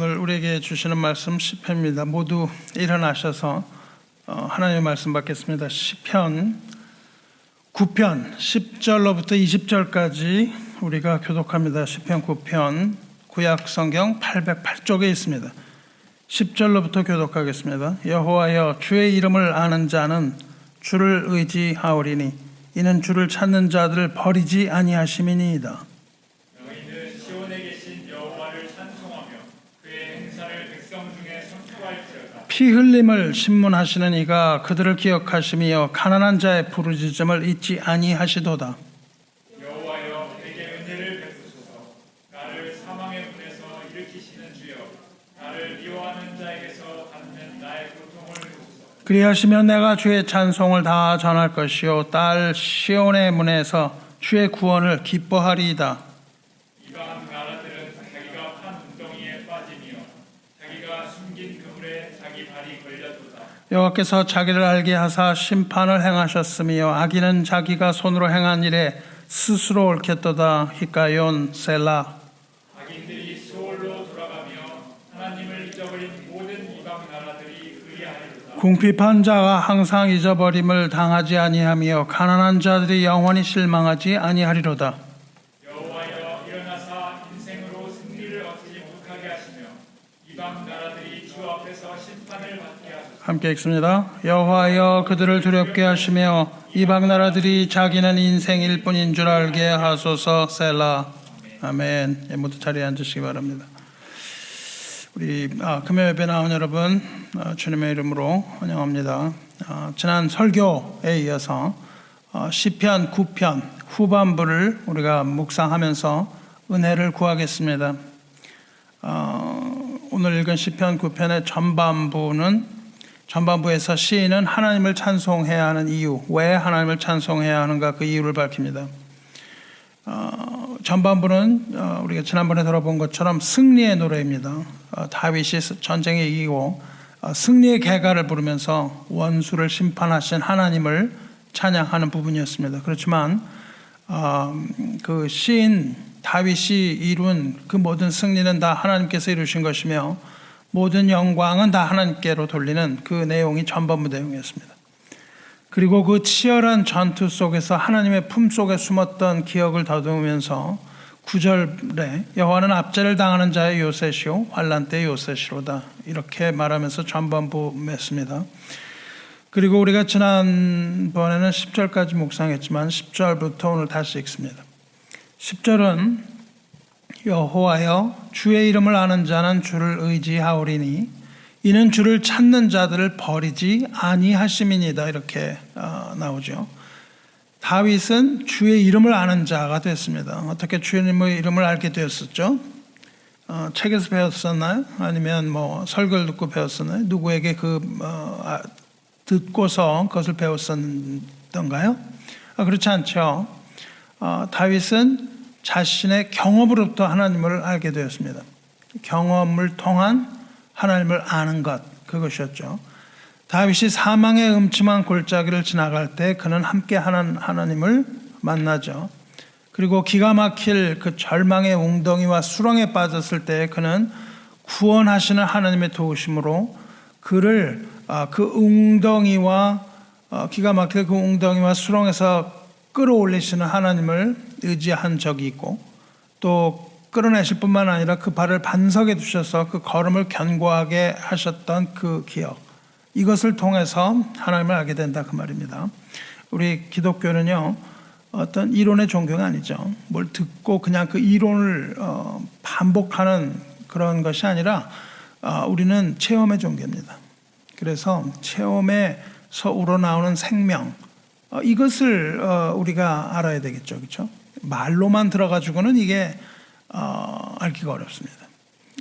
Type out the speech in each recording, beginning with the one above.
오늘 우리에게 주시는 말씀 시편입니다. 모두 일어나셔서 하나님의 말씀 받겠습니다. 시편 9편 10절로부터 20절까지 우리가 교독합니다. 시편 9편 구약 성경 808쪽에 있습니다. 10절로부터 교독하겠습니다. 여호와여, 주의 이름을 아는 자는 주를 의지하오리니 이는 주를 찾는 자들을 버리지 아니하심이니이다. 너희는 시온에 계신 여호와를 찬송하며 그의 행사를 백성 중에 선포할지어다. 피 흘림을 신문하시는 이가 그들을 기억하시며 가난한 자의 부르짖음을 잊지 아니하시도다. 여호와여, 내게 은혜를 베푸소서. 나를 사망의 문에서 일으키시는 주여, 나를 미워하는 자에게서 받는 나의 고통을 보소서. 그리하시면 내가 주의 찬송을 다 전할 것이요 딸 시온의 문에서 주의 구원을 기뻐하리이다. 이방 나라들은 자기가 판 웅덩이에 빠지며 자기가 숨긴 그물에 자기 발이 걸려도다. 여호와께서 자기를 알게 하사 심판을 행하셨으며 악인은 자기가 손으로 행한 일에 스스로 옳겠도다. 히카yon 셀라. 악인들이 수올로 돌아가며 하나님을 잊어버린 모든 이방 나라들이 의아하리로다. 궁핍한 자가 항상 잊어버림을 당하지 아니하며 가난한 자들이 영원히 실망하지 아니하리로다. 여호와여, 일어나사 인생으로 승리를 얻지 못하게 하시며 이방 나라들이 주 앞에서 심판을 받게 하소서. 함께 읽습니다. 여호와여, 그들을 두렵게 하시며 이방 나라들이 자기는 인생일 뿐인 줄 알게 하소서. 셀라. 아멘. 모두 자리에 앉으시기 바랍니다. 우리 금요 예배 나온 여러분 주님의 이름으로 환영합니다. 지난 설교에 이어서 시편 9편 후반부를 우리가 묵상하면서 은혜를 구하겠습니다. 오늘 읽은 시편 9편의 전반부에서 시인은 하나님을 찬송해야 하는 이유, 왜 하나님을 찬송해야 하는가, 그 이유를 밝힙니다. 전반부는 우리가 지난번에 들어본 것처럼 승리의 노래입니다. 다윗이 전쟁에 이기고 승리의 개가를 부르면서 원수를 심판하신 하나님을 찬양하는 부분이었습니다. 그렇지만 그 시인 다윗이 이룬 그 모든 승리는 다 하나님께서 이루신 것이며 모든 영광은 다 하나님께로 돌리는 그 내용이 전반부 내용이었습니다. 그리고 그 치열한 전투 속에서 하나님의 품속에 숨었던 기억을 더듬으면서 9절에 여호와는 압제를 당하는 자의 요새시오 환난 때의 요새시로다, 이렇게 말하면서 전반부 맺습니다. 그리고 우리가 지난번에는 10절까지 묵상했지만 10절부터 오늘 다시 읽습니다. 10절은 여호와여, 주의 이름을 아는 자는 주를 의지하오리니 이는 주를 찾는 자들을 버리지 아니하심이니이다, 이렇게 나오죠. 다윗은 주의 이름을 아는 자가 됐습니다. 어떻게 주님의 이름을 알게 되었었죠? 책에서 배웠었나요? 아니면 설교를 듣고 배웠었나요? 누구에게 듣고서 그것을 배웠었던가요? 그렇지 않죠. 다윗은 자신의 경험으로부터 하나님을 알게 되었습니다. 경험을 통한 하나님을 아는 것, 그것이었죠. 다윗이 사망의 음침한 골짜기를 지나갈 때 그는 함께 하는 하나님을 만나죠. 그리고 기가 막힐 그 절망의 웅덩이와 수렁에 빠졌을 때 그는 구원하시는 하나님의 도우심으로 그를 그 웅덩이와 기가 막힐 그 웅덩이와 수렁에서 끌어올리시는 하나님을 의지한 적이 있고, 또 끌어내실 뿐만 아니라 그 발을 반석에 두셔서 그 걸음을 견고하게 하셨던 그 기억, 이것을 통해서 하나님을 알게 된다, 그 말입니다. 우리 기독교는요, 어떤 이론의 종교가 아니죠. 뭘 듣고 그냥 그 이론을 반복하는 그런 것이 아니라 우리는 체험의 종교입니다. 그래서 체험에서 우러나오는 생명, 이것을 우리가 알아야 되겠죠, 그렇죠? 말로만 들어가지고는 이게 알기가 어렵습니다.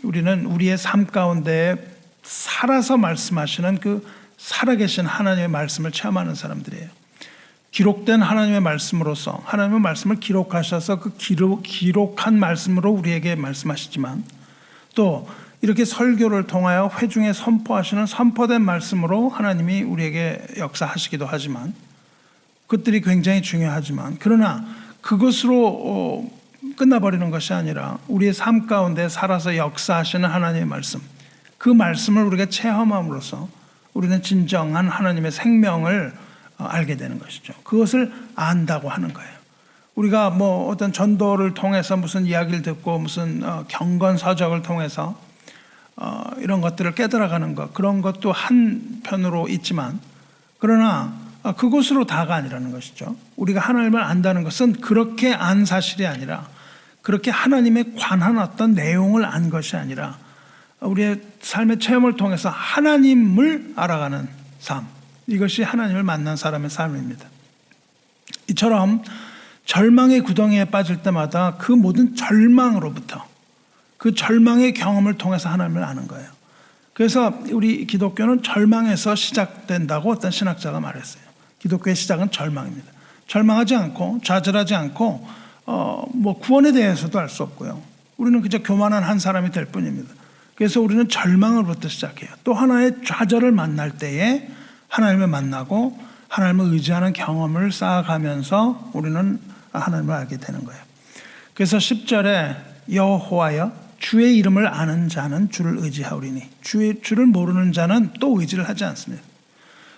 우리는 우리의 삶 가운데 살아서 말씀하시는 그 살아계신 하나님의 말씀을 체험하는 사람들이에요. 기록된 하나님의 말씀으로서 하나님의 말씀을 기록하셔서 그 기록한 말씀으로 우리에게 말씀하시지만, 또 이렇게 설교를 통하여 회중에 선포하시는 선포된 말씀으로 하나님이 우리에게 역사하시기도 하지만, 그것들이 굉장히 중요하지만, 그러나 그것으로 끝나버리는 것이 아니라 우리의 삶 가운데 살아서 역사하시는 하나님의 말씀, 그 말씀을 우리가 체험함으로써 우리는 진정한 하나님의 생명을 알게 되는 것이죠. 그것을 안다고 하는 거예요. 우리가 뭐 어떤 전도를 통해서 무슨 이야기를 듣고 무슨 경건서적을 통해서 이런 것들을 깨달아가는 것, 그런 것도 한편으로 있지만, 그러나 그것으로 다가 아니라는 것이죠. 우리가 하나님을 안다는 것은 그렇게 안 사실이 아니라, 그렇게 하나님에 관한 어떤 내용을 안 것이 아니라 우리의 삶의 체험을 통해서 하나님을 알아가는 삶, 이것이 하나님을 만난 사람의 삶입니다. 이처럼 절망의 구덩이에 빠질 때마다 그 모든 절망으로부터, 그 절망의 경험을 통해서 하나님을 아는 거예요. 그래서 우리 기독교는 절망에서 시작된다고 어떤 신학자가 말했어요. 기독교의 시작은 절망입니다. 절망하지 않고 좌절하지 않고 뭐 구원에 대해서도 알 수 없고요. 우리는 그저 교만한 한 사람이 될 뿐입니다. 그래서 우리는 절망으로부터 시작해요. 또 하나의 좌절을 만날 때에 하나님을 만나고 하나님을 의지하는 경험을 쌓아가면서 우리는 하나님을 알게 되는 거예요. 그래서 10절에 여호와여 주의 이름을 아는 자는 주를 의지하오리니, 주를 모르는 자는 또 의지를 하지 않습니다.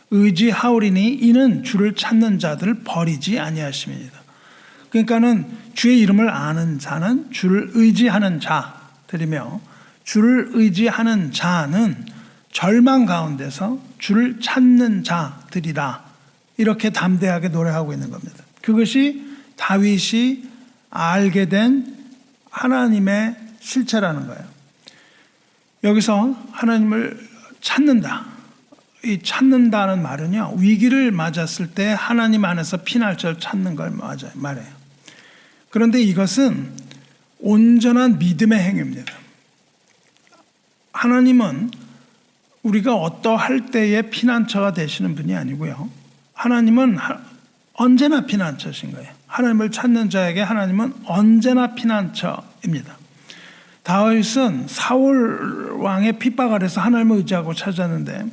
의지하오리니 이는 주를 찾는 자들을 버리지 아니하심이니이다. 그러니까는 주의 이름을 아는 자는 주를 의지하는 자들이며, 주를 의지하는 자는 절망 가운데서 주를 찾는 자들이라, 이렇게 담대하게 노래하고 있는 겁니다. 그것이 다윗이 알게 된 하나님의 실체라는 거예요. 여기서 하나님을 찾는다, 이 찾는다는 말은요, 위기를 맞았을 때 하나님 안에서 피난처를 찾는 걸 말해요. 그런데 이것은 온전한 믿음의 행위입니다. 하나님은 우리가 어떠할 때에 피난처가 되시는 분이 아니고요, 하나님은 언제나 피난처신 거예요. 하나님을 찾는 자에게 하나님은 언제나 피난처입니다. 다윗은 사울 왕의 핍박 아래서 하나님을 의지하고 찾았는데,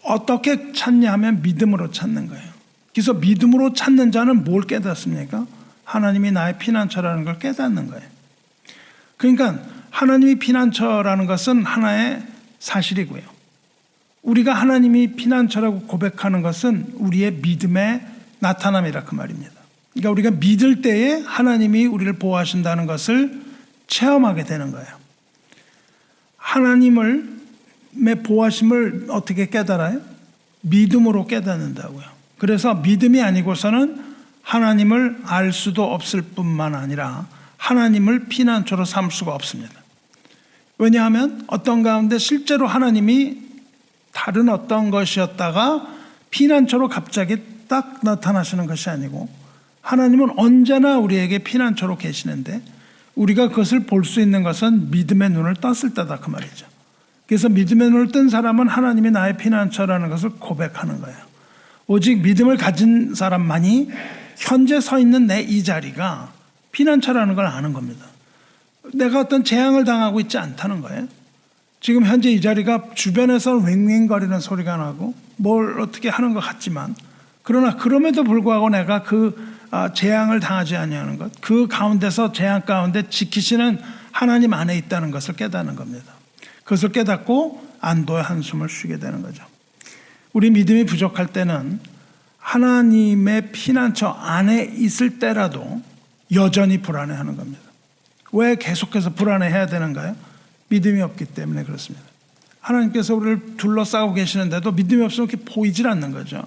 어떻게 찾냐 하면 믿음으로 찾는 거예요. 그래서 믿음으로 찾는 자는 뭘 깨닫습니까? 하나님이 나의 피난처라는 걸 깨닫는 거예요. 그러니까 하나님이 피난처라는 것은 하나의 사실이고요, 우리가 하나님이 피난처라고 고백하는 것은 우리의 믿음의 나타남이라 그 말입니다. 그러니까 우리가 믿을 때에 하나님이 우리를 보호하신다는 것을 체험하게 되는 거예요. 하나님의 보호하심을 어떻게 깨달아요? 믿음으로 깨닫는다고요. 그래서 믿음이 아니고서는 하나님을 알 수도 없을 뿐만 아니라 하나님을 피난처로 삼을 수가 없습니다. 왜냐하면 어떤 가운데 실제로 하나님이 다른 어떤 것이었다가 피난처로 갑자기 딱 나타나시는 것이 아니고, 하나님은 언제나 우리에게 피난처로 계시는데 우리가 그것을 볼 수 있는 것은 믿음의 눈을 떴을 때다 그 말이죠. 그래서 믿음의 눈을 뜬 사람은 하나님이 나의 피난처라는 것을 고백하는 거예요. 오직 믿음을 가진 사람만이 현재 서 있는 내 이 자리가 피난처라는 걸 아는 겁니다. 내가 어떤 재앙을 당하고 있지 않다는 거예요. 지금 현재 이 자리가 주변에서 왱왱거리는 소리가 나고 뭘 어떻게 하는 것 같지만, 그러나 그럼에도 불구하고 내가 그 재앙을 당하지 아니하는 것, 그 가운데서 재앙 가운데 지키시는 하나님 안에 있다는 것을 깨닫는 겁니다. 그것을 깨닫고 안도의 한숨을 쉬게 되는 거죠. 우리 믿음이 부족할 때는 하나님의 피난처 안에 있을 때라도 여전히 불안해하는 겁니다. 왜 계속해서 불안해해야 되는가요? 믿음이 없기 때문에 그렇습니다. 하나님께서 우리를 둘러싸고 계시는데도 믿음이 없으면 이렇게 보이질 않는 거죠.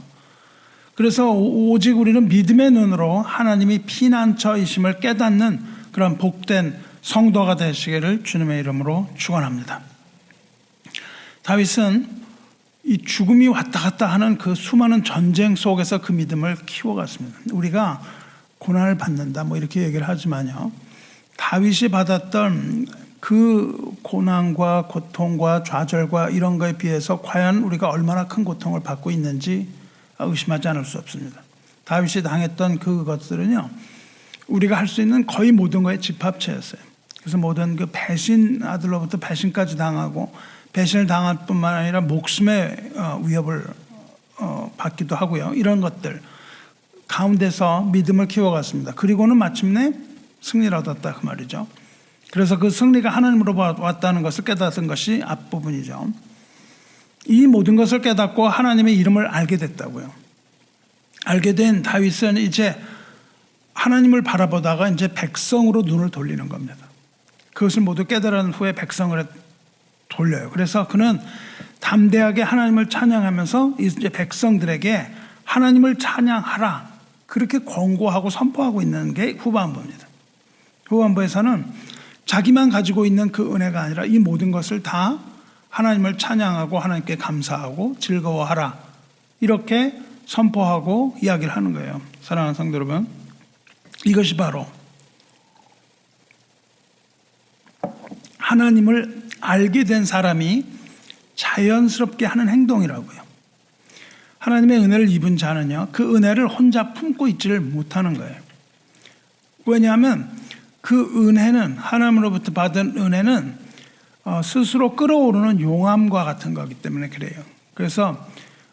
그래서 오직 우리는 믿음의 눈으로 하나님이 피난처이심을 깨닫는 그런 복된 성도가 되시기를 주님의 이름으로 축원합니다. 다윗은 이 죽음이 왔다 갔다 하는 그 수많은 전쟁 속에서 그 믿음을 키워갔습니다. 우리가 고난을 받는다 뭐 이렇게 얘기를 하지만요, 다윗이 받았던 그 고난과 고통과 좌절과 이런 거에 비해서 과연 우리가 얼마나 큰 고통을 받고 있는지 의심하지 않을 수 없습니다. 다윗이 당했던 그것들은요, 우리가 할 수 있는 거의 모든 거의 집합체였어요. 그래서 모든 그 배신, 아들로부터 배신까지 당하고, 배신을 당할 뿐만 아니라 목숨의 위협을 받기도 하고요. 이런 것들 가운데서 믿음을 키워갔습니다. 그리고는 마침내 승리를 얻었다 그 말이죠. 그래서 그 승리가 하나님으로 왔다는 것을 깨닫은 것이 앞부분이죠. 이 모든 것을 깨닫고 하나님의 이름을 알게 됐다고요. 알게 된 다윗은 이제 하나님을 바라보다가 이제 백성으로 눈을 돌리는 겁니다. 그것을 모두 깨달은 후에 백성을 돌려요. 그래서 그는 담대하게 하나님을 찬양하면서 이제 백성들에게 하나님을 찬양하라 그렇게 권고하고 선포하고 있는 게 후반부입니다. 후반부에서는 자기만 가지고 있는 그 은혜가 아니라 이 모든 것을 다 하나님을 찬양하고 하나님께 감사하고 즐거워하라 이렇게 선포하고 이야기를 하는 거예요. 사랑하는 성도 여러분, 이것이 바로 하나님을 알게 된 사람이 자연스럽게 하는 행동이라고요. 하나님의 은혜를 입은 자는요, 그 은혜를 혼자 품고 있지를 못하는 거예요. 왜냐하면 그 은혜는, 하나님으로부터 받은 은혜는 스스로 끓어오르는 용암과 같은 거기 때문에 그래요. 그래서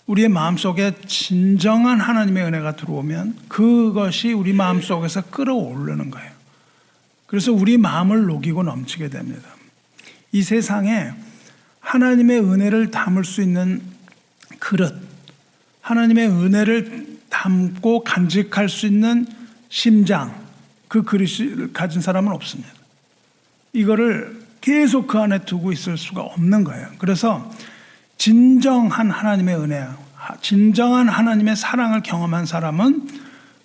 우리의 마음속에 진정한 하나님의 은혜가 들어오면 그것이 우리 마음속에서 끓어오르는 거예요. 그래서 우리 마음을 녹이고 넘치게 됩니다. 이 세상에 하나님의 은혜를 담을 수 있는 그릇, 하나님의 은혜를 담고 간직할 수 있는 심장, 그 그릇을 가진 사람은 없습니다. 이거를 계속 그 안에 두고 있을 수가 없는 거예요. 그래서 진정한 하나님의 은혜, 진정한 하나님의 사랑을 경험한 사람은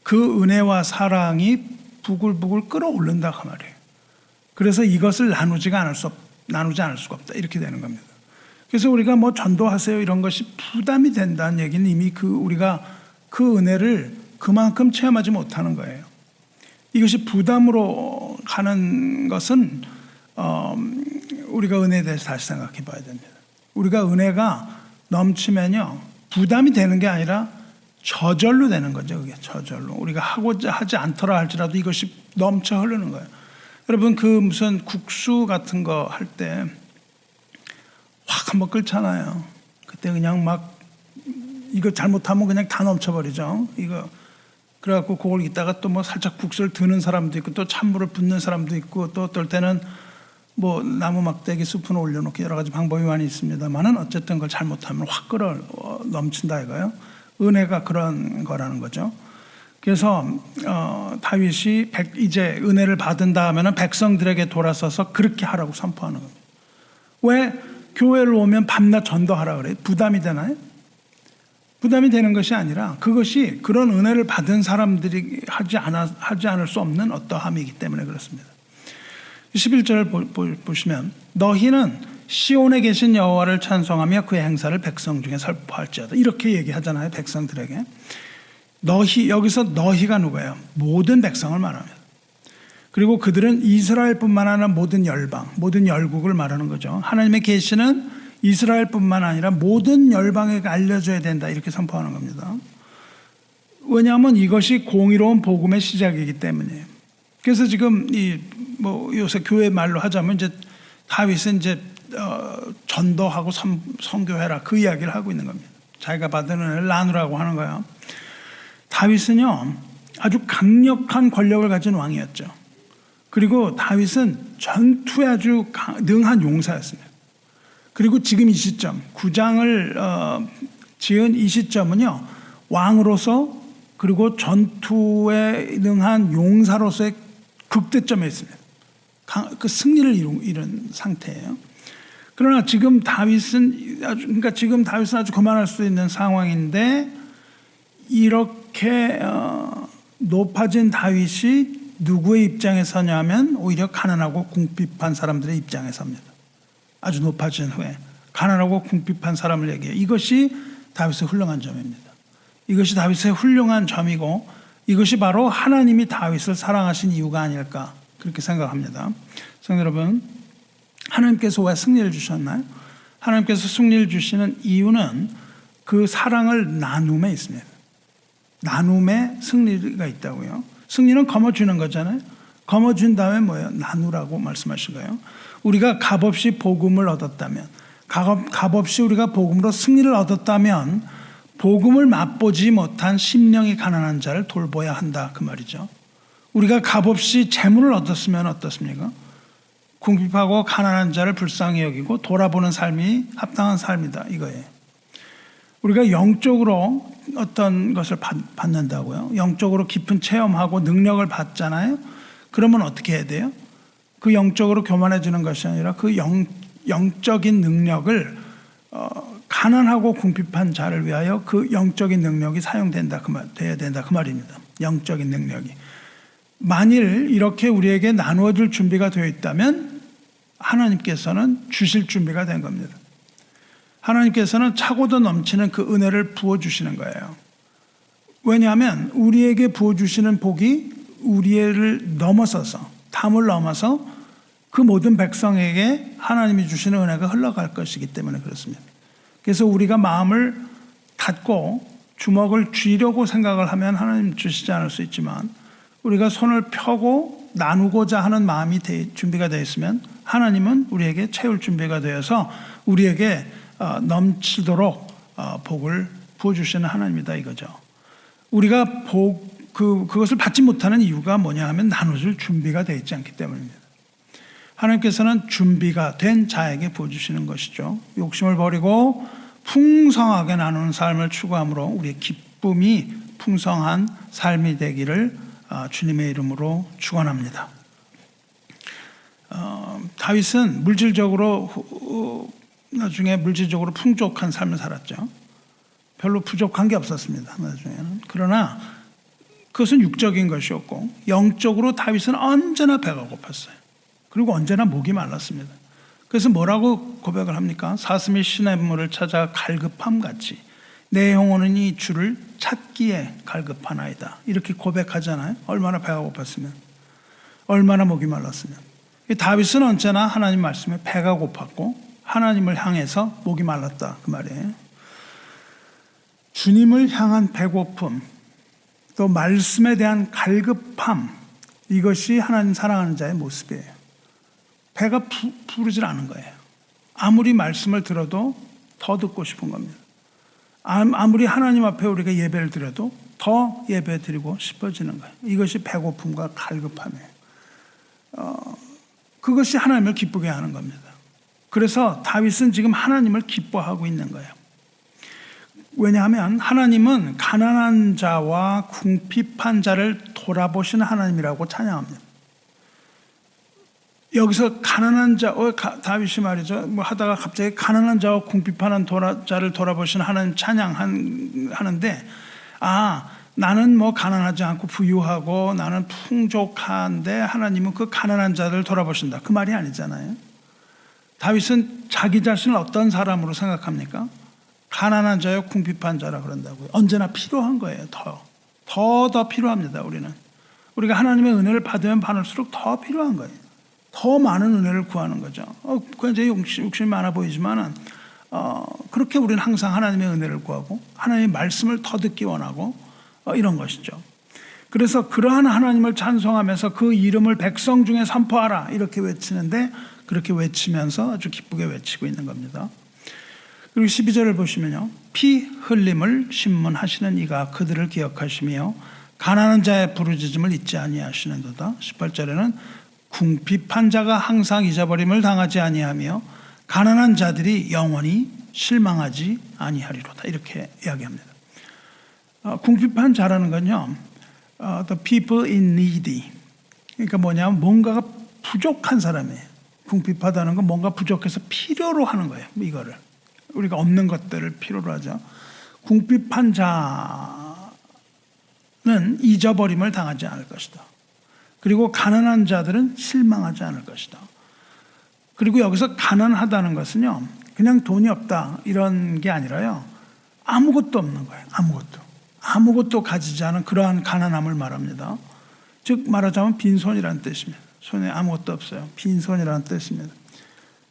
그 은혜와 사랑이 부글부글 끓어오른다 그 말이에요. 그래서 이것을 나누지 않을 수가 없다 이렇게 되는 겁니다. 그래서 우리가 뭐 전도하세요 이런 것이 부담이 된다는 얘기는 이미 우리가 그 은혜를 그만큼 체험하지 못하는 거예요. 이것이 부담으로 가는 것은 우리가 은혜에 대해서 다시 생각해 봐야 됩니다. 우리가 은혜가 넘치면요 부담이 되는 게 아니라 저절로 되는 거죠. 그게 저절로 우리가 하고자 하지 않더라 할지라도 이것이 넘쳐 흐르는 거예요. 여러분 그 무슨 국수 같은 거 할 때 확 한번 끓잖아요. 그때 그냥 막 이거 잘못하면 그냥 다 넘쳐버리죠. 이거 그래갖고 그걸 이따가 또 뭐 살짝 국수를 드는 사람도 있고 또 찬물을 붓는 사람도 있고 또 어떨 때는 뭐 나무 막대기 수프는 올려놓기 여러 가지 방법이 많이 있습니다만은 어쨌든 그걸 잘못하면 확 끓어 넘친다 이거요. 은혜가 그런 거라는 거죠. 그래서 다윗이 이제 은혜를 받은 다음에는 백성들에게 돌아서서 그렇게 하라고 선포하는 겁니다. 왜 교회를 오면 밤낮 전도하라 그래요? 부담이 되나요? 부담이 되는 것이 아니라 그것이 그런 은혜를 받은 사람들이 하지 않을 수 없는 어떠함이기 때문에 그렇습니다. 11절을 보시면 너희는 시온에 계신 여호와를 찬송하며 그의 행사를 백성 중에 선포할지어다 이렇게 얘기하잖아요. 백성들에게. 너희, 여기서 너희가 누구예요? 모든 백성을 말합니다. 그리고 그들은 이스라엘뿐만 아니라 모든 열방, 모든 열국을 말하는 거죠. 하나님의 계시는 이스라엘뿐만 아니라 모든 열방에게 알려져야 된다 이렇게 선포하는 겁니다. 왜냐하면 이것이 공의로운 복음의 시작이기 때문이에요. 그래서 지금 뭐 요새 교회 말로 하자면 이제 다윗은 이제 전도하고 선교해라 그 이야기를 하고 있는 겁니다. 자기가 받은 은혜를 나누라고 하는 거예요. 다윗은요 아주 강력한 권력을 가진 왕이었죠. 그리고 다윗은 전투에 아주 능한 용사였습니다. 그리고 지금 이 시점 9장을 지은 이 시점은요 왕으로서 그리고 전투에 능한 용사로서의 극대점에 있습니다. 그 승리를 이룬 상태예요. 그러나 지금 다윗은 아주 그만할 수 있는 상황인데 이렇게 높아진 다윗이 누구의 입장에 서냐면 오히려 가난하고 궁핍한 사람들의 입장에 섭니다. 아주 높아진 후에 가난하고 궁핍한 사람을 얘기해요. 이것이 다윗의 훌륭한 점입니다. 이것이 다윗의 훌륭한 점이고 이것이 바로 하나님이 다윗을 사랑하신 이유가 아닐까 그렇게 생각합니다. 성도 여러분, 하나님께서 왜 승리를 주셨나요? 하나님께서 승리를 주시는 이유는 그 사랑을 나눔에 있습니다. 나눔에 승리가 있다고요. 승리는 거머쥐는 거잖아요. 거머쥔 다음에 뭐예요? 나누라고 말씀하신 거예요. 우리가 값없이 복음을 얻었다면, 값없이 우리가 복음으로 승리를 얻었다면 복음을 맛보지 못한 심령이 가난한 자를 돌봐야 한다 그 말이죠. 우리가 값없이 재물을 얻었으면 어떻습니까? 궁핍하고 가난한 자를 불쌍히 여기고 돌아보는 삶이 합당한 삶이다 이거예요. 우리가 영적으로 어떤 것을 받는다고요. 영적으로 깊은 체험하고 능력을 받잖아요. 그러면 어떻게 해야 돼요? 그 영적으로 교만해지는 것이 아니라 그 영적인 능력을 가난하고 궁핍한 자를 위하여 그 영적인 능력이 사용된다 돼야 된다 그 말입니다. 영적인 능력이. 만일 이렇게 우리에게 나누어줄 준비가 되어 있다면 하나님께서는 주실 준비가 된 겁니다. 하나님께서는 차고도 넘치는 그 은혜를 부어주시는 거예요. 왜냐하면 우리에게 부어주시는 복이 우리를 넘어서서 담을 넘어서 그 모든 백성에게 하나님이 주시는 은혜가 흘러갈 것이기 때문에 그렇습니다. 그래서 우리가 마음을 닫고 주먹을 쥐려고 생각을 하면 하나님 주시지 않을 수 있지만 우리가 손을 펴고 나누고자 하는 마음이 준비가 되어 있으면 하나님은 우리에게 채울 준비가 되어서 우리에게 넘치도록 복을 부어주시는 하나님이다 이거죠. 우리가 그것을 받지 못하는 이유가 뭐냐 하면 나눠줄 준비가 되어 있지 않기 때문입니다. 하나님께서는 준비가 된 자에게 부어주시는 것이죠. 욕심을 버리고 풍성하게 나누는 삶을 추구함으로 우리의 기쁨이 풍성한 삶이 되기를 주님의 이름으로 축원합니다. 다윗은 나중에 물질적으로 풍족한 삶을 살았죠. 별로 부족한 게 없었습니다. 나중에는. 그러나 그것은 육적인 것이었고 영적으로 다윗은 언제나 배가 고팠어요. 그리고 언제나 목이 말랐습니다. 그래서 뭐라고 고백을 합니까? 사슴이 시냇물을 찾아 갈급함같이 내 영혼은 이 주를 찾기에 갈급하나이다. 이렇게 고백하잖아요. 얼마나 배가 고팠으면, 얼마나 목이 말랐으면. 다윗은 언제나 하나님 말씀에 배가 고팠고 하나님을 향해서 목이 말랐다 그 말이에요. 주님을 향한 배고픔, 또 말씀에 대한 갈급함, 이것이 하나님 사랑하는 자의 모습이에요. 배가 부르질 않은 거예요. 아무리 말씀을 들어도 더 듣고 싶은 겁니다. 아무리 하나님 앞에 우리가 예배를 드려도 더 예배 드리고 싶어지는 거예요. 이것이 배고픔과 갈급함이에요. 그것이 하나님을 기쁘게 하는 겁니다. 그래서 다윗은 지금 하나님을 기뻐하고 있는 거예요. 왜냐하면 하나님은 가난한 자와 궁핍한 자를 돌아보시는 하나님이라고 찬양합니다. 여기서 가난한 자, 다윗이 말이죠. 하다가 갑자기 가난한 자와 궁핍한 자를 돌아보시는 하나님 찬양하는데, 나는 가난하지 않고 부유하고 나는 풍족한데 하나님은 그 가난한 자를 돌아보신다. 그 말이 아니잖아요. 다윗은 자기 자신을 어떤 사람으로 생각합니까? 가난한 자요, 궁핍한 자라 그런다고요. 언제나 필요한 거예요. 더 필요합니다. 우리가 하나님의 은혜를 받으면 받을수록 더 필요한 거예요. 더 많은 은혜를 구하는 거죠. 굉장히 욕심이 많아 보이지만은 그렇게 우리는 항상 하나님의 은혜를 구하고 하나님의 말씀을 더 듣기 원하고 이런 것이죠. 그래서 그러한 하나님을 찬송하면서 그 이름을 백성 중에 선포하라 이렇게 외치는데, 그렇게 외치면서 아주 기쁘게 외치고 있는 겁니다. 그리고 12절을 보시면요, 피 흘림을 신문하시는 이가 그들을 기억하시며 가난한 자의 부르짖음을 잊지 아니하시는도다. 18절에는 궁핍한 자가 항상 잊어버림을 당하지 아니하며 가난한 자들이 영원히 실망하지 아니하리로다. 이렇게 이야기합니다. 궁핍한 자라는 건요, the people in need. 그러니까 뭐냐면 뭔가가 부족한 사람이에요. 궁핍하다는 건 뭔가 부족해서 필요로 하는 거예요. 이거를 우리가 없는 것들을 필요로 하죠. 궁핍한 자는 잊어버림을 당하지 않을 것이다. 그리고 가난한 자들은 실망하지 않을 것이다. 그리고 여기서 가난하다는 것은요, 그냥 돈이 없다 이런 게 아니라요, 아무것도 없는 거예요. 아무것도 가지지 않은 그러한 가난함을 말합니다. 즉 말하자면 빈손이라는 뜻입니다. 손에 아무것도 없어요. 빈손이라는 뜻입니다.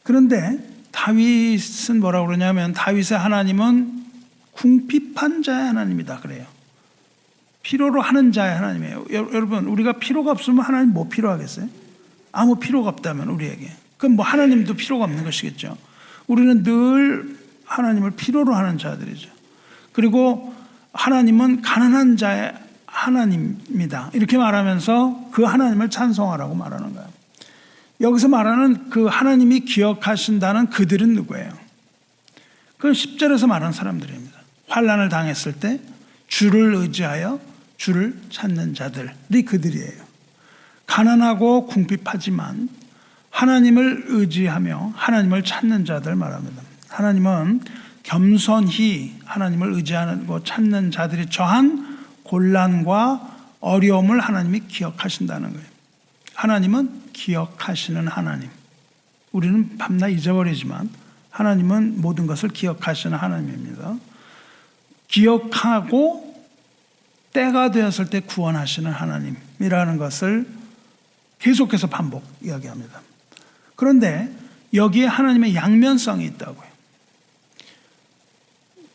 그런데 다윗은 뭐라고 그러냐면, 다윗의 하나님은 궁핍한 자의 하나님이다 그래요. 필요로 하는 자의 하나님이에요. 여러분, 우리가 필요가 없으면 하나님 뭐 필요하겠어요? 아무 필요가 없다면 우리에게, 그럼 하나님도 필요가 없는 것이겠죠. 우리는 늘 하나님을 필요로 하는 자들이죠. 그리고 하나님은 가난한 자의 하나님입니다. 이렇게 말하면서 그 하나님을 찬송하라고 말하는 거예요. 여기서 말하는 그 하나님이 기억하신다는 그들은 누구예요? 그건 10절에서 말하는 사람들입니다. 환난을 당했을 때 주를 의지하여 주를 찾는 자들이 그들이에요. 가난하고 궁핍하지만 하나님을 의지하며 하나님을 찾는 자들 말합니다. 하나님은 겸손히 하나님을 의지하고 찾는 자들이 처한 곤란과 어려움을 하나님이 기억하신다는 거예요. 하나님은 기억하시는 하나님. 우리는 밤낮 잊어버리지만 하나님은 모든 것을 기억하시는 하나님입니다. 기억하고 때가 되었을 때 구원하시는 하나님이라는 것을 계속해서 반복 이야기합니다. 그런데 여기에 하나님의 양면성이 있다고요.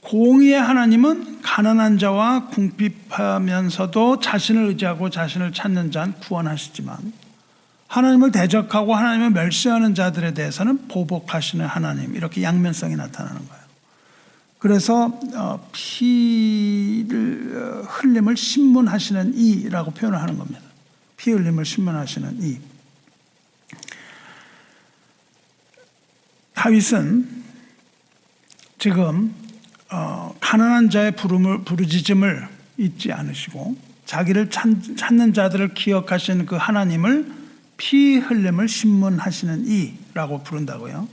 공의의 하나님은 가난한 자와 궁핍하면서도 자신을 의지하고 자신을 찾는 자는 구원하시지만 하나님을 대적하고 하나님을 멸시하는 자들에 대해서는 보복하시는 하나님, 이렇게 양면성이 나타나는 거예요. 그래서 피를 흘림을 신문하시는 이라고 표현을 하는 겁니다. 피 흘림을 신문하시는 이. 다윗은 지금 가난한 자의 부르짖음을 잊지 않으시고 자기를 찾는 자들을 기억하시는 그 하나님을 피 흘림을 신문하시는 이라고 부른다고요.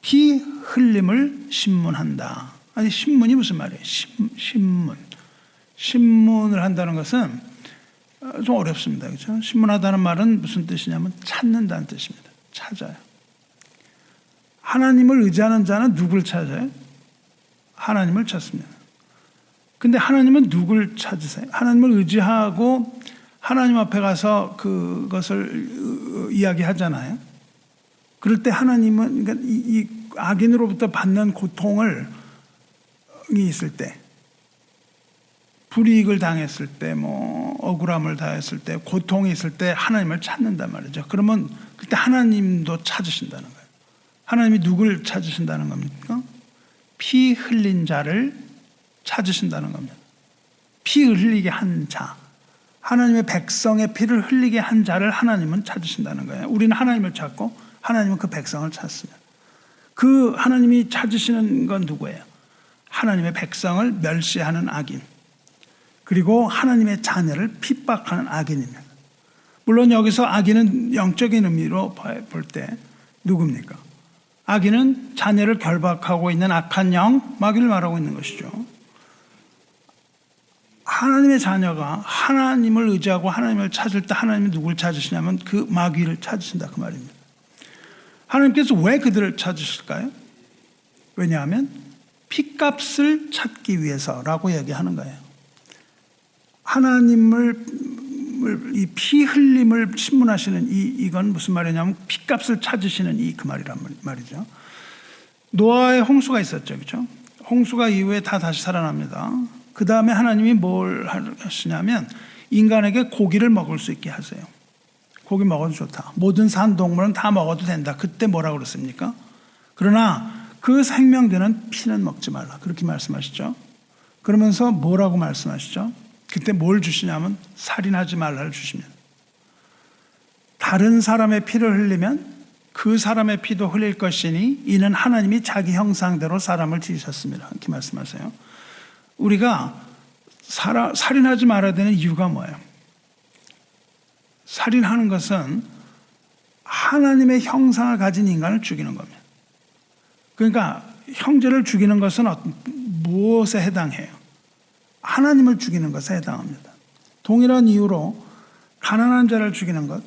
피 흘림을 신문한다. 아니, 신문이 무슨 말이에요? 신문. 신문을 한다는 것은 좀 어렵습니다. 그렇죠? 신문하다는 말은 무슨 뜻이냐면 찾는다는 뜻입니다. 찾아요. 하나님을 의지하는 자는 누굴 찾아요? 하나님을 찾습니다. 근데 하나님은 누굴 찾으세요? 하나님을 의지하고 하나님 앞에 가서 그것을 이야기하잖아요. 그럴 때 하나님은, 그러니까 이 악인으로부터 받는 고통을 있을 때, 불이익을 당했을 때, 억울함을 당했을 때, 고통이 있을 때 하나님을 찾는단 말이죠. 그러면 그때 하나님도 찾으신다는 거예요. 하나님이 누굴 찾으신다는 겁니까? 피 흘린 자를 찾으신다는 겁니다. 피 흘리게 한 자, 하나님의 백성의 피를 흘리게 한 자를 하나님은 찾으신다는 거예요. 우리는 하나님을 찾고 하나님은 그 백성을 찾습니다. 그 하나님이 찾으시는 건 누구예요? 하나님의 백성을 멸시하는 악인, 그리고 하나님의 자녀를 핍박하는 악인입니다. 물론 여기서 악인은 영적인 의미로 볼 때 누굽니까? 악인은 자녀를 결박하고 있는 악한 영, 마귀를 말하고 있는 것이죠. 하나님의 자녀가 하나님을 의지하고 하나님을 찾을 때 하나님이 누굴 찾으시냐면 그 마귀를 찾으신다, 그 말입니다. 하나님께서 왜 그들을 찾으실까요? 왜냐하면 핏값을 찾기 위해서라고 얘기하는 거예요. 하나님을 이 피 흘림을 신문하시는 이건 무슨 말이냐면 핏값을 찾으시는 그 말이란 말이죠. 노아의 홍수가 있었죠, 그렇죠? 홍수가 이후에 다 다시 살아납니다. 그 다음에 하나님이 뭘 하시냐면 인간에게 고기를 먹을 수 있게 하세요. 고기 먹어도 좋다. 모든 산 동물은 다 먹어도 된다. 그때 뭐라고 그랬습니까? 그러나 그 생명되는 피는 먹지 말라. 그렇게 말씀하시죠. 그러면서 뭐라고 말씀하시죠? 그때 뭘 주시냐면 살인하지 말라를 주십니다. 다른 사람의 피를 흘리면 그 사람의 피도 흘릴 것이니 이는 하나님이 자기 형상대로 사람을 지으셨습니다. 이렇게 말씀하세요. 우리가 살인하지 말아야 되는 이유가 뭐예요? 살인하는 것은 하나님의 형상을 가진 인간을 죽이는 겁니다. 그러니까 형제를 죽이는 것은 무엇에 해당해요? 하나님을 죽이는 것에 해당합니다. 동일한 이유로 가난한 자를 죽이는 것,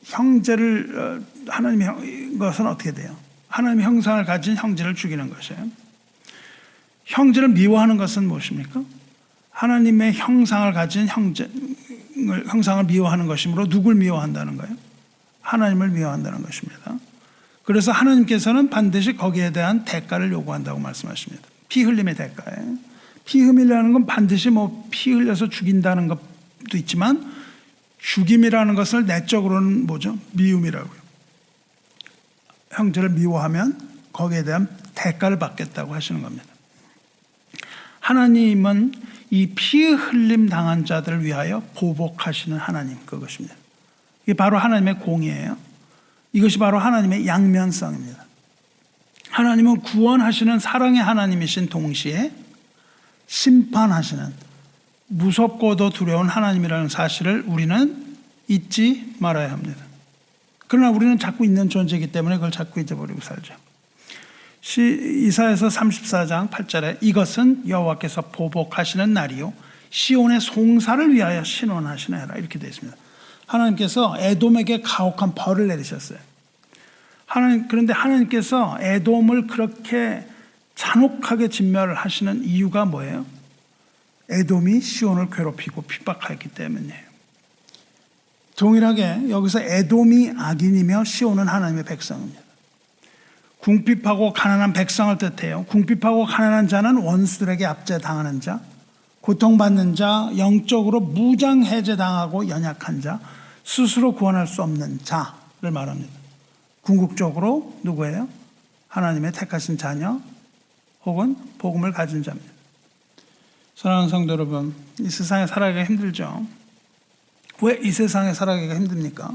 형제를 하나님의 것은 어떻게 돼요? 하나님의 형상을 가진 형제를 죽이는 것이에요. 형제를 미워하는 것은 무엇입니까? 하나님의 형상을 가진 형상을 미워하는 것이므로 누굴 미워한다는 거예요? 하나님을 미워한다는 것입니다. 그래서 하나님께서는 반드시 거기에 대한 대가를 요구한다고 말씀하십니다. 피 흘림의 대가예요. 피 흘리라는 건 반드시 피 흘려서 죽인다는 것도 있지만 죽임이라는 것을 내적으로는 뭐죠? 미움이라고요. 형제를 미워하면 거기에 대한 대가를 받겠다고 하시는 겁니다. 하나님은 이 피 흘림 당한 자들을 위하여 보복하시는 하나님, 그것입니다. 이게 바로 하나님의 공의예요. 이것이 바로 하나님의 양면성입니다. 하나님은 구원하시는 사랑의 하나님이신 동시에 심판하시는 무섭고도 두려운 하나님이라는 사실을 우리는 잊지 말아야 합니다. 그러나 우리는 자꾸 있는 존재이기 때문에 그걸 자꾸 잊어버리고 살죠. 이사야서 34장 8절에 이것은 여호와께서 보복하시는 날이요 시온의 송사를 위하여 신원하시는 해라, 이렇게 되어 있습니다. 하나님께서 에돔에게 가혹한 벌을 내리셨어요. 그런데 하나님께서 에돔을 그렇게 잔혹하게 진멸을 하시는 이유가 뭐예요? 에돔이 시온을 괴롭히고 핍박하기 때문이에요. 동일하게 여기서 에돔이 악인이며 시온은 하나님의 백성입니다. 궁핍하고 가난한 백성을 뜻해요. 궁핍하고 가난한 자는 원수들에게 압제당하는 자, 고통받는 자, 영적으로 무장해제당하고 연약한 자, 스스로 구원할 수 없는 자를 말합니다. 궁극적으로 누구예요? 하나님의 택하신 자녀 혹은 복음을 가진 자입니다. 사랑하는 성도 여러분, 이 세상에 살아가기가 힘들죠. 왜 이 세상에 살아가기가 힘듭니까?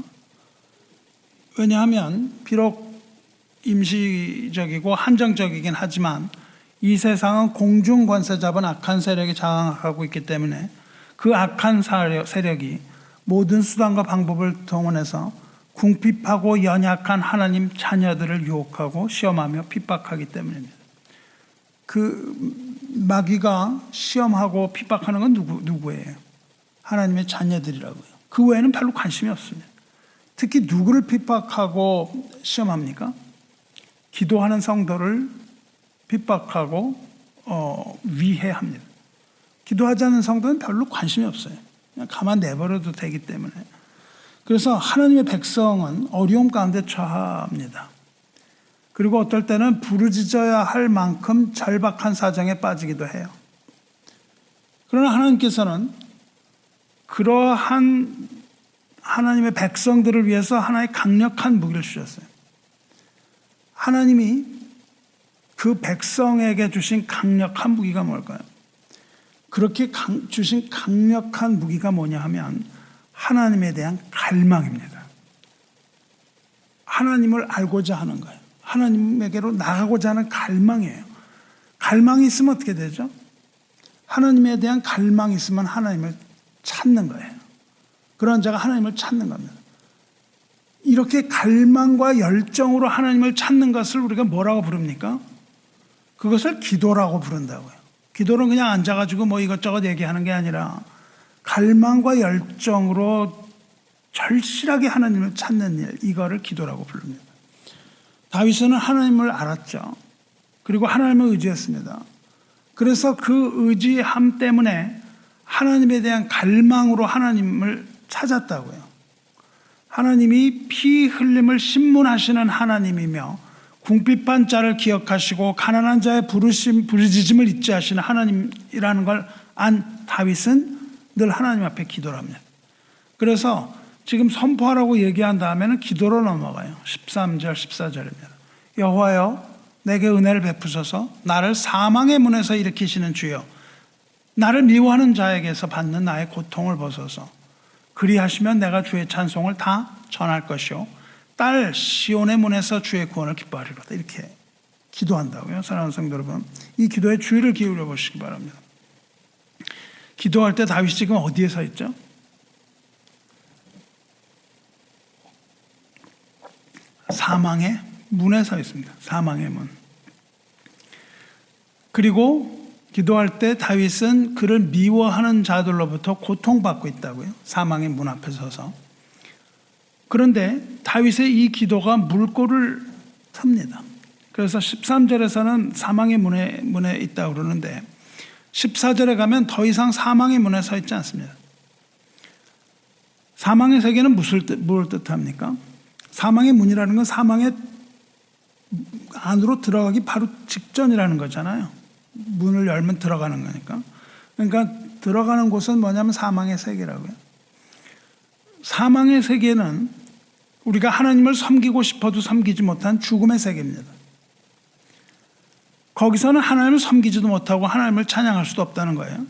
왜냐하면 비록 임시적이고 한정적이긴 하지만 이 세상은 공중권세 잡은 악한 세력이 장악하고 있기 때문에 그 악한 세력이 모든 수단과 방법을 동원해서 궁핍하고 연약한 하나님 자녀들을 유혹하고 시험하며 핍박하기 때문입니다. 그 마귀가 시험하고 핍박하는 건 누구예요? 하나님의 자녀들이라고요. 그 외에는 별로 관심이 없습니다. 특히 누구를 핍박하고 시험합니까? 기도하는 성도를 핍박하고 위해합니다. 기도하지 않는 성도는 별로 관심이 없어요. 그냥 가만 내버려도 되기 때문에. 그래서 하나님의 백성은 어려움 가운데 처합니다. 그리고 어떨 때는 부르짖어야 할 만큼 절박한 사정에 빠지기도 해요. 그러나 하나님께서는 그러한 하나님의 백성들을 위해서 하나의 강력한 무기를 주셨어요. 하나님이 그 백성에게 주신 강력한 무기가 뭘까요? 그렇게 주신 강력한 무기가 뭐냐 하면 하나님에 대한 갈망입니다. 하나님을 알고자 하는 거예요. 하나님에게로 나가고자 하는 갈망이에요. 갈망이 있으면 어떻게 되죠? 하나님에 대한 갈망이 있으면 하나님을 찾는 거예요. 그런 자가 하나님을 찾는 겁니다. 이렇게 갈망과 열정으로 하나님을 찾는 것을 우리가 뭐라고 부릅니까? 그것을 기도라고 부른다고요. 기도는 그냥 앉아가지고 뭐 이것저것 얘기하는 게 아니라 갈망과 열정으로 절실하게 하나님을 찾는 일, 이거를 기도라고 부릅니다. 다윗은 하나님을 알았죠. 그리고 하나님을 의지했습니다. 그래서 그 의지함 때문에 하나님에 대한 갈망으로 하나님을 찾았다고요. 하나님이 피 흘림을 신문하시는 하나님이며 궁핍한 자를 기억하시고 가난한 자의 부르짖음을 잊지 하시는 하나님이라는 걸 안 다윗은 늘 하나님 앞에 기도를 합니다. 그래서 지금 선포하라고 얘기한 다음에는 기도로 넘어가요. 13절 14절입니다. 여호와여 내게 은혜를 베푸소서. 나를 사망의 문에서 일으키시는 주여, 나를 미워하는 자에게서 받는 나의 고통을 보소서. 그리하시면 내가 주의 찬송을 다 전할 것이요 딸 시온의 문에서 주의 구원을 기뻐하리로다. 이렇게 기도한다고요. 사랑하는 성도 여러분, 이 기도에 주의를 기울여 보시기 바랍니다. 기도할 때 다윗이 지금 어디에 서 있죠? 사망의 문에 서 있습니다. 사망의 문. 그리고 기도할 때 다윗은 그를 미워하는 자들로부터 고통받고 있다고요. 사망의 문 앞에 서서. 그런데 다윗의 이 기도가 물꼬를 틉니다. 그래서 13절에서는 사망의 문에 있다고 그러는데 14절에 가면 더 이상 사망의 문에 서 있지 않습니다. 사망의 세계는 무엇을 뜻합니까? 사망의 문이라는 건 사망의 안으로 들어가기 바로 직전이라는 거잖아요. 문을 열면 들어가는 거니까. 그러니까 들어가는 곳은 뭐냐면 사망의 세계라고요. 사망의 세계는 우리가 하나님을 섬기고 싶어도 섬기지 못한 죽음의 세계입니다. 거기서는 하나님을 섬기지도 못하고 하나님을 찬양할 수도 없다는 거예요.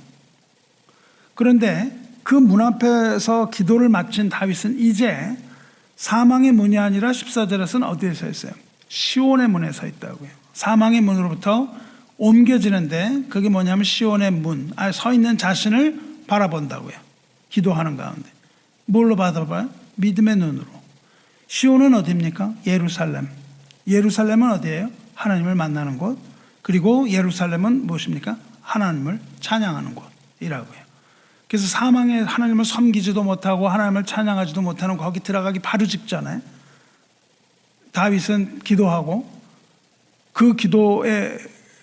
그런데 그 문 앞에서 기도를 마친 다윗은 이제 사망의 문이 아니라 14절에서는 어디에 서 있어요? 시온의 문에 서 있다고요. 사망의 문으로부터 옮겨지는데 그게 뭐냐면 시온의 문, 서 있는 자신을 바라본다고요. 기도하는 가운데. 뭘로 바라봐요? 믿음의 눈으로. 시온은 어디입니까? 예루살렘. 예루살렘은 어디예요? 하나님을 만나는 곳. 그리고 예루살렘은 무엇입니까? 하나님을 찬양하는 곳이라고요. 그래서 사망에 하나님을 섬기지도 못하고 하나님을 찬양하지도 못하는 거기 들어가기 바로 직전에 다윗은 기도하고 그 기도의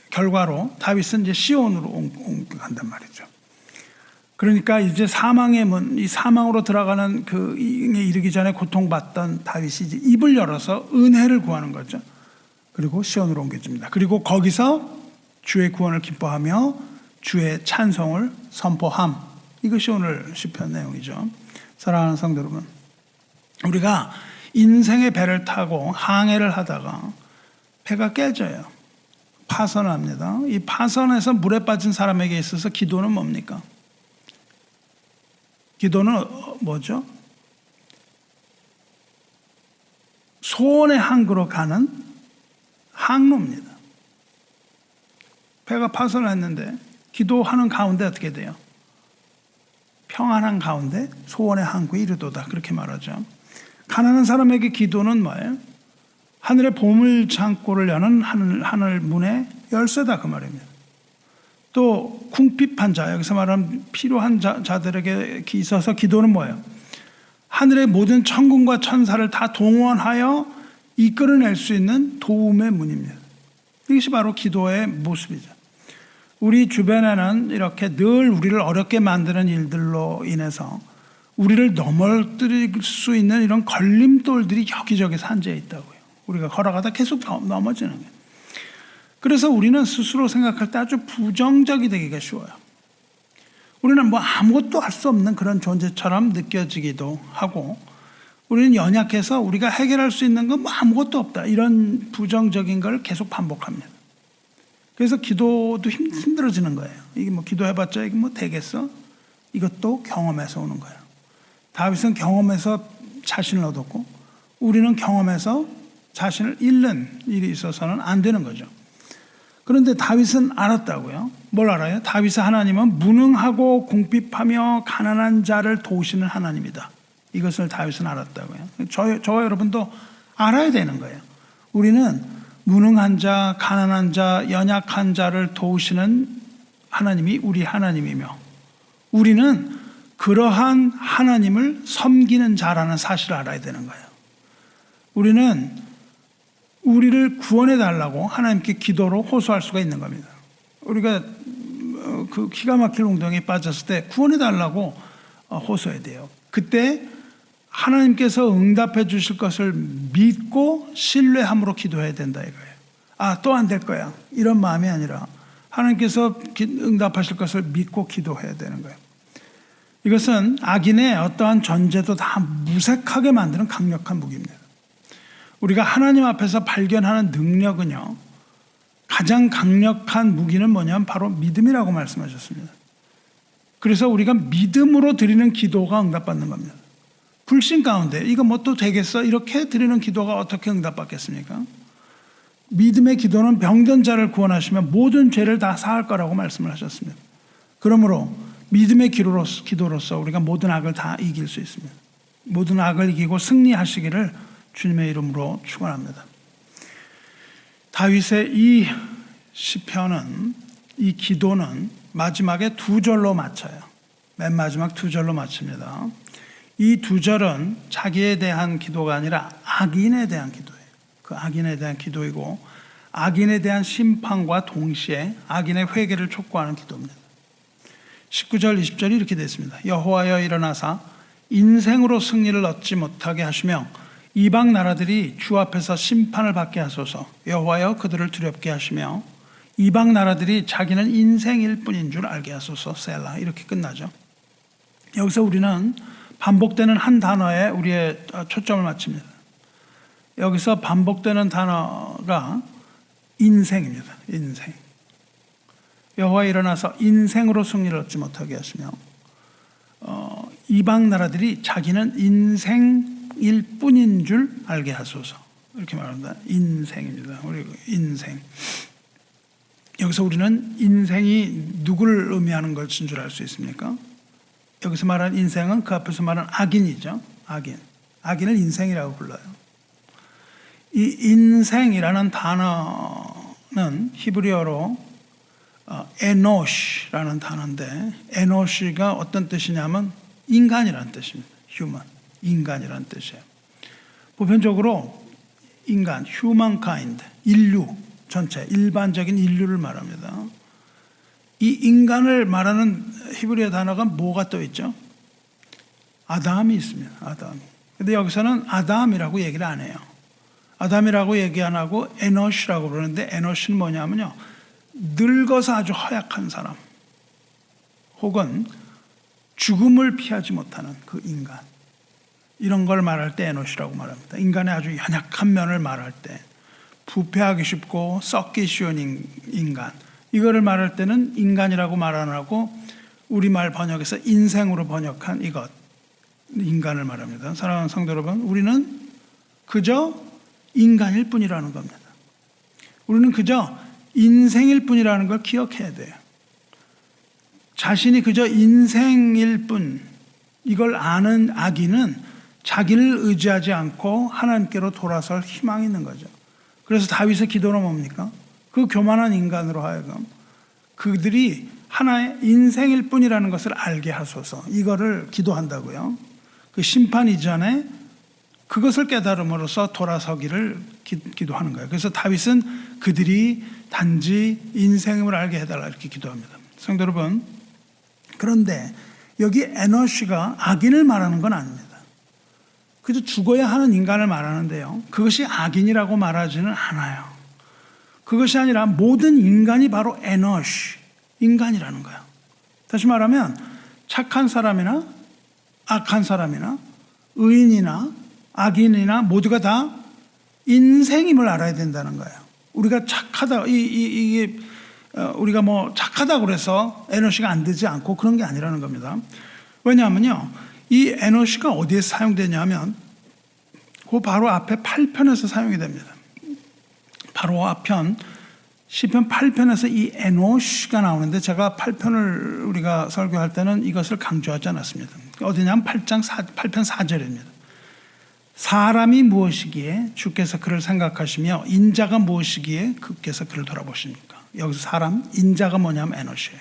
결과로 다윗은 이제 시온으로 옮겨간단 말이죠. 그러니까 이제 사망의 문, 이 사망으로 들어가는 그 이르기 전에 고통받던 다윗이 이제 입을 열어서 은혜를 구하는 거죠. 그리고 시온으로 옮겨집니다. 그리고 거기서 주의 구원을 기뻐하며 주의 찬송을 선포함. 이것이 오늘 시편 내용이죠. 사랑하는 성도 여러분, 우리가 인생의 배를 타고 항해를 하다가 배가 깨져요. 파선합니다. 이 파선에서 물에 빠진 사람에게 있어서 기도는 뭡니까? 기도는 뭐죠? 소원의 항구로 가는 항로입니다. 배가 파선을 했는데 기도하는 가운데 어떻게 돼요? 평안한 가운데 소원의 항구에 이르도다, 그렇게 말하죠. 가난한 사람에게 기도는 뭐예요? 하늘의 보물 창고를 여는 하늘 문의 열쇠다, 그 말입니다. 또 궁핍한 자, 여기서 말하는 필요한 자들에게 있어서 기도는 뭐예요? 하늘의 모든 천군과 천사를 다 동원하여 이끌어낼 수 있는 도움의 문입니다. 이것이 바로 기도의 모습이죠. 우리 주변에는 이렇게 늘 우리를 어렵게 만드는 일들로 인해서 우리를 넘어뜨릴 수 있는 이런 걸림돌들이 여기저기 산재해 있다고요. 우리가 걸어가다 계속 넘어지는 거예요. 그래서 우리는 스스로 생각할 때 아주 부정적이 되기가 쉬워요. 우리는 뭐 아무것도 할 수 없는 그런 존재처럼 느껴지기도 하고, 우리는 연약해서 우리가 해결할 수 있는 건 뭐 아무것도 없다, 이런 부정적인 걸 계속 반복합니다. 그래서 기도도 힘들어지는 거예요. 이게 뭐 기도해봤자 이게 뭐 되겠어? 이것도 경험에서 오는 거예요. 다윗은 경험에서 자신을 얻었고 우리는 경험에서 자신을 잃는 일이 있어서는 안 되는 거죠. 그런데 다윗은 알았다고요. 뭘 알아요? 다윗의 하나님은 무능하고 궁핍하며 가난한 자를 도우시는 하나님이다. 이것을 다윗은 알았다고요. 저와 여러분도 알아야 되는 거예요. 우리는 무능한 자, 가난한 자, 연약한 자를 도우시는 하나님이 우리 하나님이며 우리는 그러한 하나님을 섬기는 자라는 사실을 알아야 되는 거예요. 우리는 우리를 구원해 달라고 하나님께 기도로 호소할 수가 있는 겁니다. 우리가 그 기가 막힐 운동에 빠졌을 때 구원해 달라고 호소해야 돼요. 그때 하나님께서 응답해 주실 것을 믿고 신뢰함으로 기도해야 된다 이거예요. 또 안 될 거야, 이런 마음이 아니라 하나님께서 응답하실 것을 믿고 기도해야 되는 거예요. 이것은 악인의 어떠한 전제도 다 무색하게 만드는 강력한 무기입니다. 우리가 하나님 앞에서 발견하는 능력은요, 가장 강력한 무기는 뭐냐면 바로 믿음이라고 말씀하셨습니다. 그래서 우리가 믿음으로 드리는 기도가 응답받는 겁니다. 불신 가운데 이거 뭐 또 되겠어? 이렇게 드리는 기도가 어떻게 응답받겠습니까? 믿음의 기도는 병든 자를 구원하시며 모든 죄를 다 사할 거라고 말씀을 하셨습니다. 그러므로 믿음의 기도로서 우리가 모든 악을 다 이길 수 있습니다. 모든 악을 이기고 승리하시기를 주님의 이름으로 축원합니다. 다윗의 이 시편은, 이 기도는 마지막에 두 절로 마쳐요. 맨 마지막 두 절로 마칩니다. 이 두 절은 자기에 대한 기도가 아니라 악인에 대한 기도예요. 그 악인에 대한 기도이고 악인에 대한 심판과 동시에 악인의 회개를 촉구하는 기도입니다. 19절 20절이 이렇게 되어 있습니다. 여호와여 일어나사 인생으로 승리를 얻지 못하게 하시며 이방 나라들이 주 앞에서 심판을 받게 하소서. 여호와여 그들을 두렵게 하시며 이방 나라들이 자기는 인생일 뿐인 줄 알게 하소서. 셀라. 이렇게 끝나죠. 여기서 우리는 반복되는 한 단어에 우리의 초점을 맞춥니다. 여기서 반복되는 단어가 인생입니다. 인생. 여호와 일어나서 인생으로 승리를 얻지 못하게 하시며 이방 나라들이 자기는 인생일 뿐인 줄 알게 하소서. 이렇게 말합니다. 인생입니다. 우리 인생. 여기서 우리는 인생이 누구를 의미하는 것인 줄 알 수 있습니까? 여기서 말하는 인생은 그 앞에서 말하는 악인이죠. 악인. 악인을 인생이라고 불러요. 이 인생이라는 단어는 히브리어로 에노시라는 단어인데, 에노시가 어떤 뜻이냐면 인간이라는 뜻입니다. 휴먼, 인간이라는 뜻이에요. 보편적으로 인간, humankind, 인류 전체, 일반적인 인류를 말합니다. 이 인간을 말하는 히브리어 단어가 뭐가 또 있죠? 아담이 있습니다. 아담이. 근데 여기서는 아담이라고 얘기를 안 해요. 아담이라고 얘기 안 하고 에노시라고 부르는데, 에노시는 뭐냐면요, 늙어서 아주 허약한 사람, 혹은 죽음을 피하지 못하는 그 인간, 이런 걸 말할 때 에노시라고 말합니다. 인간의 아주 연약한 면을 말할 때, 부패하기 쉽고 썩기 쉬운 인간, 이거를 말할 때는 인간이라고 말 안 하고 우리말 번역에서 인생으로 번역한 이것, 인간을 말합니다. 사랑하는 성도 여러분, 우리는 그저 인간일 뿐이라는 겁니다. 우리는 그저 인생일 뿐이라는 걸 기억해야 돼요. 자신이 그저 인생일 뿐, 이걸 아는 악인은 자기를 의지하지 않고 하나님께로 돌아설 희망이 있는 거죠. 그래서 다윗의 기도는 뭡니까? 그 교만한 인간으로 하여금 그들이 하나의 인생일 뿐이라는 것을 알게 하소서, 이거를 기도한다고요. 그 심판 이전에 그것을 깨달음으로써 돌아서기를 기도하는 거예요. 그래서 다윗은 그들이 단지 인생임을 알게 해달라 이렇게 기도합니다. 성도 여러분, 그런데 여기 에노시가 악인을 말하는 건 아닙니다. 그저 죽어야 하는 인간을 말하는데요, 그것이 악인이라고 말하지는 않아요. 그것이 아니라 모든 인간이 바로 에노시, 인간이라는 거예요. 다시 말하면 착한 사람이나 악한 사람이나 의인이나 악인이나 모두가 다 인생임을 알아야 된다는 거예요. 우리가 착하다, 우리가 뭐 착하다고 그래서 에노시가 안 되지 않고 그런 게 아니라는 겁니다. 왜냐하면요, 이 에노시가 어디에 사용되냐면 그 바로 앞에 8편에서 사용이 됩니다. 바로 앞편 시편 8편에서 이 에노시가 나오는데, 제가 8편을 우리가 설교할 때는 이것을 강조하지 않았습니다. 어디냐면 8편 4절입니다. 사람이 무엇이기에 주께서 그를 생각하시며 인자가 무엇이기에 그께서 그를 돌아보십니까? 여기서 사람, 인자가 뭐냐면 에노시예요.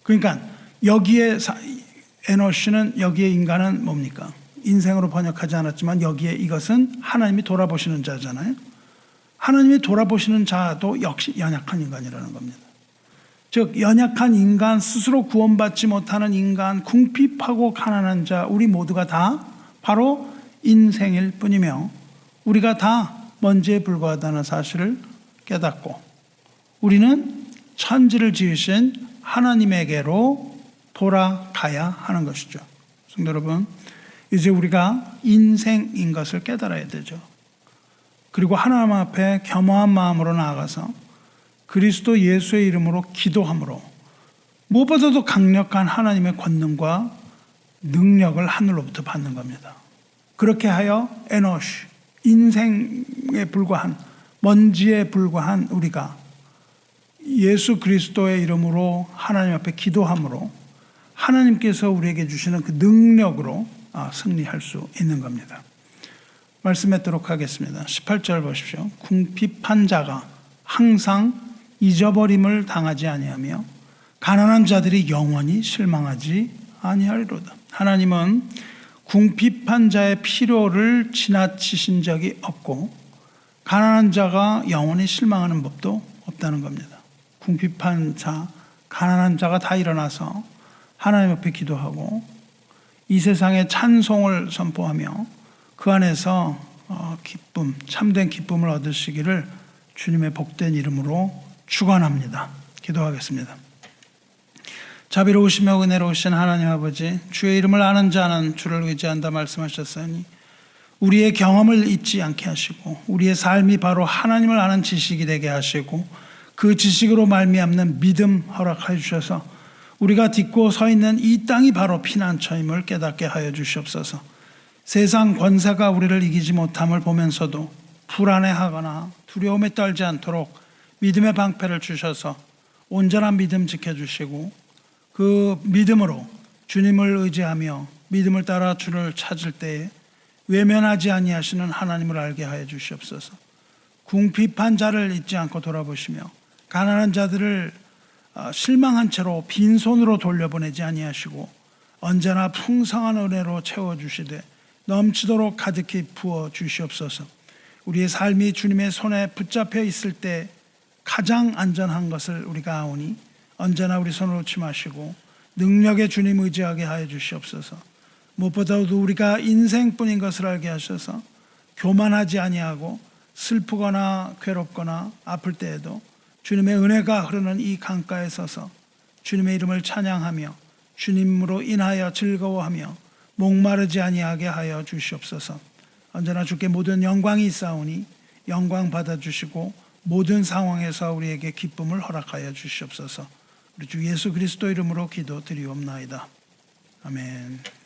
그러니까 여기에 에노시는, 여기에 인간은 뭡니까? 인생으로 번역하지 않았지만 여기에 이것은 하나님이 돌아보시는 자잖아요. 하나님이 돌아보시는 자도 역시 연약한 인간이라는 겁니다. 즉 연약한 인간, 스스로 구원받지 못하는 인간, 궁핍하고 가난한 자, 우리 모두가 다 바로 인생일 뿐이며 우리가 다 먼지에 불과하다는 사실을 깨닫고 우리는 천지를 지으신 하나님에게로 돌아가야 하는 것이죠. 성도 여러분, 이제 우리가 인생인 것을 깨달아야 되죠. 그리고 하나님 앞에 겸허한 마음으로 나아가서 그리스도 예수의 이름으로 기도함으로 무엇보다도 강력한 하나님의 권능과 능력을 하늘로부터 받는 겁니다. 그렇게 하여 에노시, 인생에 불과한, 먼지에 불과한 우리가 예수 그리스도의 이름으로 하나님 앞에 기도함으로 하나님께서 우리에게 주시는 그 능력으로 승리할 수 있는 겁니다. 말씀하도록 하겠습니다. 18절 보십시오. 궁핍한 자가 항상 잊어버림을 당하지 아니하며 가난한 자들이 영원히 실망하지 아니하리로다. 하나님은 궁핍한 자의 필요를 지나치신 적이 없고 가난한 자가 영원히 실망하는 법도 없다는 겁니다. 궁핍한 자, 가난한 자가 다 일어나서 하나님 앞에 기도하고 이 세상에 찬송을 선포하며 그 안에서 기쁨, 참된 기쁨을 얻으시기를 주님의 복된 이름으로 축원합니다. 기도하겠습니다. 자비로우시며 은혜로우신 하나님 아버지, 주의 이름을 아는 자는 주를 의지한다 말씀하셨으니 우리의 경험을 잊지 않게 하시고 우리의 삶이 바로 하나님을 아는 지식이 되게 하시고 그 지식으로 말미암는 믿음 허락해 주셔서 우리가 딛고 서 있는 이 땅이 바로 피난처임을 깨닫게 하여 주시옵소서. 세상 권세가 우리를 이기지 못함을 보면서도 불안해하거나 두려움에 떨지 않도록 믿음의 방패를 주셔서 온전한 믿음 지켜주시고 그 믿음으로 주님을 의지하며 믿음을 따라 주를 찾을 때에 외면하지 아니하시는 하나님을 알게 하여 주시옵소서. 궁핍한 자를 잊지 않고 돌아보시며 가난한 자들을 실망한 채로 빈손으로 돌려보내지 아니하시고 언제나 풍성한 은혜로 채워주시되 넘치도록 가득히 부어 주시옵소서. 우리의 삶이 주님의 손에 붙잡혀 있을 때 가장 안전한 것을 우리가 아오니 언제나 우리 손을 놓지 마시고 능력의 주님 의지하게 하여 주시옵소서. 무엇보다도 우리가 인생뿐인 것을 알게 하셔서 교만하지 아니하고 슬프거나 괴롭거나 아플 때에도 주님의 은혜가 흐르는 이 강가에 서서 주님의 이름을 찬양하며 주님으로 인하여 즐거워하며 목마르지 아니하게 하여 주시옵소서. 언제나 주께 모든 영광이 있사오니 영광 받아주시고 모든 상황에서 우리에게 기쁨을 허락하여 주시옵소서. 우리 주 예수 그리스도 이름으로 기도드리옵나이다. 아멘.